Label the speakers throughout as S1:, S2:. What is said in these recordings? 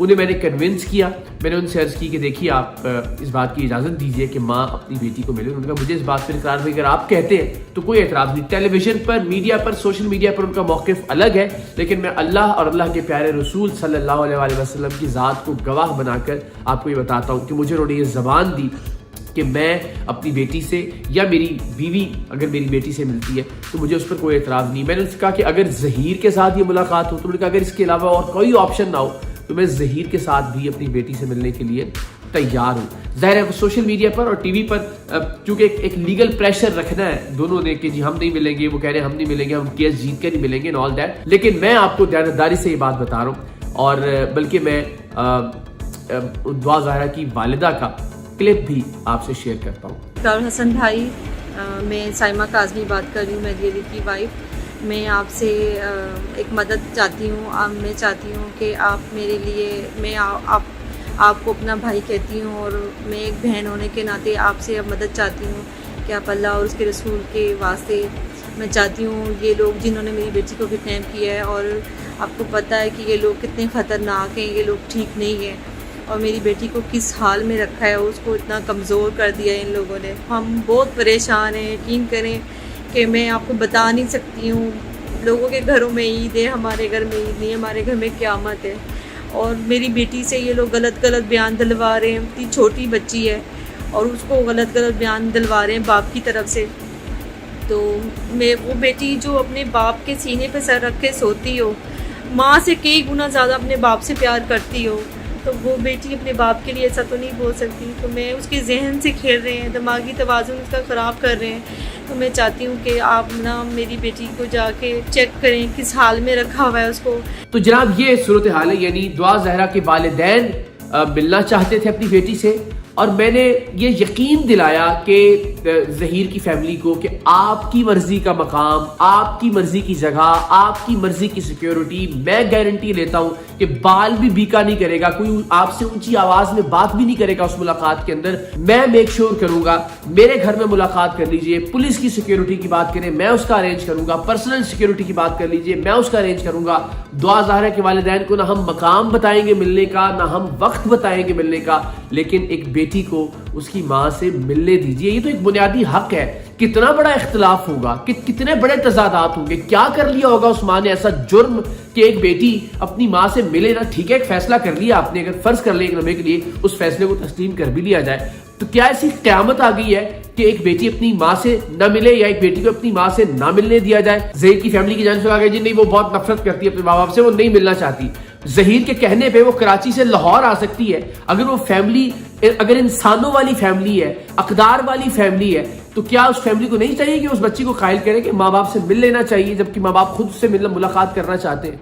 S1: انہیں میں نے کنونس کیا. میں نے ان سے عرض کی کہ دیکھیے آپ اس بات کی اجازت دیجیے کہ ماں اپنی بیٹی کو ملے. انہوں نے کہا مجھے اس بات پر اقرار نہیں, اگر آپ کہتے ہیں تو کوئی اعتراض نہیں. ٹیلی ویژن پر, میڈیا پر, سوشل میڈیا پر ان کا موقف الگ ہے, لیکن میں اللہ اور اللہ کے پیارے رسول صلی اللہ علیہ وسلم کی ذات کو گواہ بنا کر آپ کو یہ بتاتا ہوں کہ مجھے انہوں نے یہ زبان دی کہ میں اپنی بیٹی سے یا میری بیوی اگر میری بیٹی سے ملتی ہے تو مجھے اس پر کوئی اعتراض نہیں. میں نے ان سے کہا کہ اگر ظہیر کے ساتھ یہ ملاقات ہو تو انہوں نے کہا اگر اس کے علاوہ اور کوئی آپشن نہ ہو تو میں ظہیر کے ساتھ بھی اپنی بیٹی سے ملنے کے لیے تیار ہوں. ظاہر ہے سوشل میڈیا پر اور ٹی وی پر چونکہ ایک لیگل پریشر رکھنا ہے دونوں نے کہ جی ہم نہیں ملیں گے, وہ کہہ رہے ہیں ہم نہیں ملیں گے, ہم کیس جیت کر نہیں ملیں گے آل دیٹ. لیکن میں آپ کو دیانتداری سے یہ بات بتا رہا ہوں, اور بلکہ میں دعا زہرا کی والدہ کا کلپ بھی آپ سے شیئر کرتا ہوں.
S2: ڈاکٹر حسن بھائی, میں سائمہ کاظمی بات کر رہی ہوں, مہدی علی کی وائف. میں آپ سے ایک مدد چاہتی ہوں. میں چاہتی ہوں کہ آپ میرے لیے, میں آپ کو اپنا بھائی کہتی ہوں اور میں ایک بہن ہونے کے ناطے آپ سے مدد چاہتی ہوں کہ آپ اللہ اور اس کے رسول کے واسطے, میں چاہتی ہوں یہ لوگ جنہوں نے میری بیٹی کو کڈنیپ کیا ہے, اور آپ کو پتہ ہے کہ یہ لوگ کتنے خطرناک ہیں, یہ لوگ ٹھیک نہیں ہیں, اور میری بیٹی کو کس حال میں رکھا ہے, اس کو اتنا کمزور کر دیا ہے ان لوگوں نے. ہم بہت پریشان ہیں, یقین کریں کہ میں آپ کو بتا نہیں سکتی ہوں. لوگوں کے گھروں میں عید ہے, ہمارے گھر میں عید نہیں, ہمارے گھر میں قیامت ہے. اور میری بیٹی سے یہ لوگ غلط بیان دلوا رہے ہیں. اتنی چھوٹی بچی ہے اور اس کو غلط بیان دلوا رہے ہیں باپ کی طرف سے. تو میں وہ بیٹی جو اپنے باپ کے سینے پہ سر رکھ کے سوتی ہو, ماں سے کئی گنا زیادہ اپنے باپ سے پیار کرتی ہو, تو وہ بیٹی اپنے باپ کے لیے ایسا تو نہیں بول سکتی. تو میں اس کے ذہن سے کھیل رہے ہیں, دماغی توازن اس کا خراب کر رہے ہیں. تو میں چاہتی ہوں کہ آپ نا میری بیٹی کو جا کے چیک کریں کس حال میں رکھا ہوا ہے اس کو.
S1: تو جناب یہ صورتحال ہے, یعنی دعا زہرا کے والدین ملنا چاہتے تھے اپنی بیٹی سے, اور میں نے یہ یقین دلایا کہ ظہیر کی فیملی کو کہ آپ کی مرضی کا مقام, آپ کی مرضی کی جگہ, آپ کی مرضی کی سیکیورٹی, میں گارنٹی لیتا ہوں کہ بال بھی بیکا نہیں کرے گا, کوئی آپ سے اونچی آواز میں بات بھی نہیں کرے گا اس ملاقات کے اندر. میں میک شور کروں گا میرے گھر میں ملاقات کر لیجئے, پولیس کی سیکیورٹی کی بات کریں میں اس کا ارینج کروں گا, پرسنل سیکیورٹی کی بات کر لیجئے میں اس کا ارینج کروں گا. دعا زہرا کے والدین کو نہ ہم مقام بتائیں گے ملنے کا, نہ ہم وقت بتائیں گے ملنے کا, لیکن ایک بیٹی کو اس کی ماں سے ملنے دیجئے. یہ تو ایک بنیادی حق ہے. کتنا بڑا اختلاف ہوگا, کتنے بڑے تضادات ہوں گے, کیا کر لیا ہوگا اس ماں نے ایسا جرم کہ ایک بیٹی اپنی ماں سے ملے نا. ٹھیک ہے ایک فیصلہ کر لیا آپ نے, اگر فرض کر لیں ایک لمحے کے لیے اس فیصلے کو تسلیم کر بھی لیا جائے, تو کیا ایسی قیامت آ گئی ہے کہ ایک بیٹی اپنی ماں سے نہ ملے یا ایک بیٹی کو اپنی ماں سے نہ ملنے دیا جائے؟ ظہیر کی فیملی کی جانب سے کہا گیا جی نہیں وہ بہت نفرت کرتی ہے اپنے ماں باپ سے, وہ نہیں ملنا چاہتی. ظہیر کے کہنے پہ وہ کراچی سے لاہور آ سکتی ہے. اگر وہ فیملی اگر انسانوں والی فیملی ہے, اقدار والی فیملی ہے, تو کیا اس فیملی کو نہیں چاہیے کہ اس بچی کو قائل کرے کہ ماں باپ سے مل لینا چاہیے, جبکہ ماں باپ خود اس سے ملاقات کرنا چاہتے ہیں؟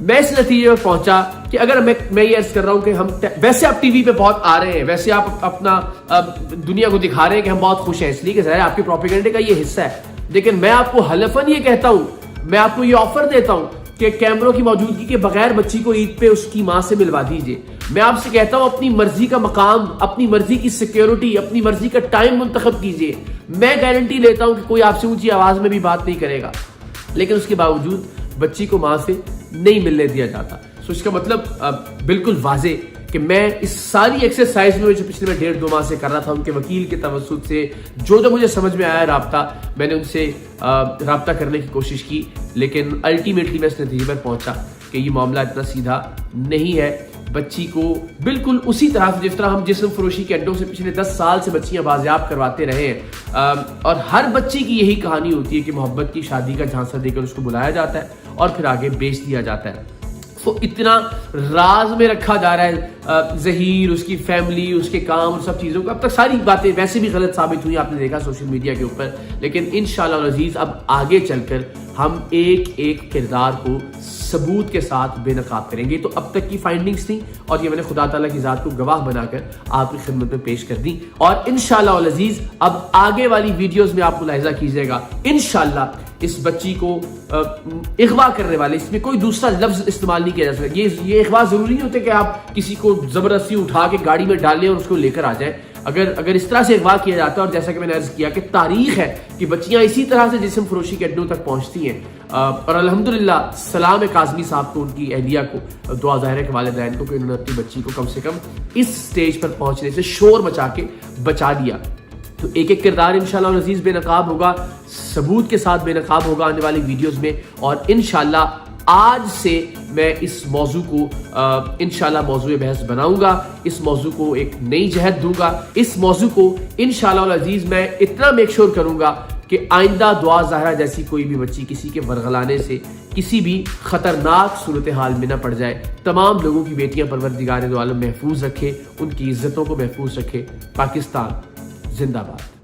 S1: میں اس نتیجے پر پہنچا کہ اگر میں یہ عرض کر رہا ہوں کہ ہم ویسے آپ ٹی وی پہ بہت آ رہے ہیں, ویسے آپ اپنا دنیا کو دکھا رہے ہیں کہ ہم بہت خوش ہیں, اس لیے کہ ظاہر آپ کے پروپیگنڈے کا یہ حصہ ہے, لیکن میں آپ کو حلفاً یہ کہتا ہوں, میں آپ کو یہ آفر دیتا ہوں کہ کیمروں کی موجودگی کے بغیر بچی کو عید پہ اس کی ماں سے ملوا دیجئے. میں آپ سے کہتا ہوں اپنی مرضی کا مقام, اپنی مرضی کی سیکیورٹی, اپنی مرضی کا ٹائم منتخب کیجئے. میں گارنٹی لیتا ہوں کہ کوئی آپ سے اونچی آواز میں بھی بات نہیں کرے گا, لیکن اس کے باوجود بچی کو ماں سے نہیں ملنے دیا جاتا. اس کا مطلب بالکل واضح کہ میں اس ساری ایکسرسائز میں جو پچھلے میں 1.5-2 ماہ سے کر رہا تھا, ان کے وکیل کے توسط سے جو مجھے سمجھ میں آیا رابطہ, میں نے ان سے رابطہ کرنے کی کوشش کی, لیکن الٹیمیٹلی میں اس نتیجے پر پہنچا کہ یہ معاملہ اتنا سیدھا نہیں ہے. بچی کو بالکل اسی طرح سے جس طرح ہم جسم فروشی کے اڈوں سے پچھلے 10 سال سے بچیاں بازیاب کرواتے رہے ہیں, اور ہر بچی کی یہی کہانی ہوتی ہے کہ محبت کی شادی کا جھانسا دے کر اس کو بلایا جاتا ہے اور پھر آگے بیچ دیا جاتا ہے. تو اتنا راز میں رکھا جا رہا ہے ظہیر, اس کی فیملی, اس کے کام اور سب چیزوں کو. اب تک ساری باتیں ویسے بھی غلط ثابت ہوئی, آپ نے دیکھا سوشل میڈیا کے اوپر, لیکن انشاءاللہ العزیز اب آگے چل کر ہم ایک ایک کردار کو ثبوت کے ساتھ بے نقاب کریں گے. تو اب تک کی فائنڈنگز تھیں اور یہ میں نے خدا تعالیٰ کی ذات کو گواہ بنا کر آپ کی خدمت میں پیش کر دی, اور انشاءاللہ العزیز اب آگے والی ویڈیوز میں آپ ملاحظہ کیجیے گا انشاءاللہ اس بچی کو اغوا کرنے والے, اس میں کوئی دوسرا لفظ استعمال نہیں کیا جا سکتا. یہ اغوا ضروری نہیں ہوتے کہ آپ کسی کو زبردستی اٹھا کے گاڑی میں ڈالیں اور اس کو لے کر آ جائیں. اگر اس طرح سے اغوا کیا جاتا ہے، اور جیسا کہ میں نے عرض کیا کہ تاریخ ہے کہ بچیاں اسی طرح سے جسم فروشی کے اڈوں تک پہنچتی ہیں، اور الحمدللہ سلام کاظمی صاحب کو، ان کی اہلیہ کو، دعا ظاہرہ کے والدین کو کہ انہوں نے اپنی بچی کو کم سے کم اس سٹیج پر پہنچنے سے شور مچا کے بچا دیا. تو ایک ایک کردار انشاءاللہ العزیز بے نقاب ہوگا، ثبوت کے ساتھ بے نقاب ہوگا آنے والی ویڈیوز میں، اور انشاءاللہ آج سے میں اس موضوع کو انشاءاللہ موضوع بحث بناؤں گا، اس موضوع کو ایک نئی جہت دوں گا. اس موضوع کو انشاءاللہ العزیز میں اتنا میک شور کروں گا کہ آئندہ دعا ظاہرہ جیسی کوئی بھی بچی کسی کے ورغلانے سے کسی بھی خطرناک صورتحال میں نہ پڑ جائے. تمام لوگوں کی بیٹیاں پروردگار دو عالم محفوظ رکھے، ان کی عزتوں کو محفوظ رکھے. پاکستان زندہ باد.